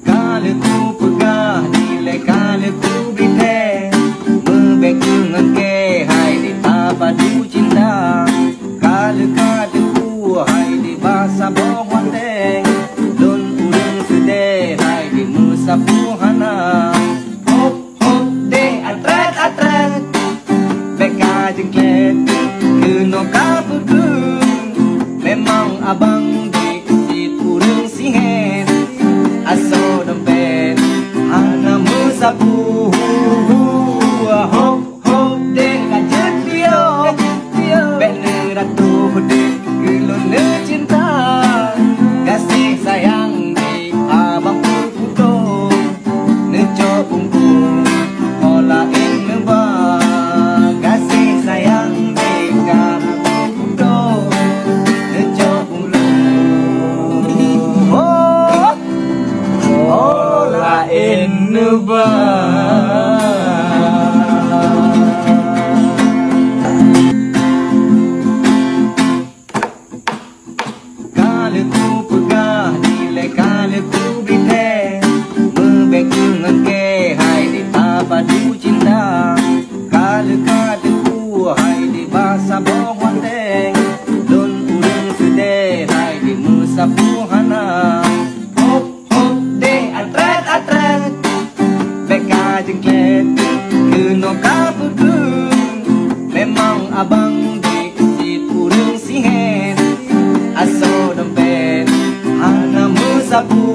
Kala ku pegah nilai kala ku beri membek dengan ke hai di tabadu cinta. Kala kata ku hai di bahasa bohong teng lun urang sedih hai di musapu hana. Hop hop de atret atret beka jengklet kena kapukun memang abang di sit urang sihen aso dompet hana musapu. Hop hop de kajet dia bener ratu de gelone cinta kasih sayang di abang puto neco bumbu ola inba kasih sayang di abang puto neco bumbu ola inba. Kala ku pegah nilai kala ku beri membek dengan ke hai di tabadu cinta. Kala kata ku hai di bahasa bohong teng lun urang sedih hai di musapu hana. Hop hop de atret atret beka jengklet kena kapukun memang abang di sit urang sihen aso dompet hana musapu.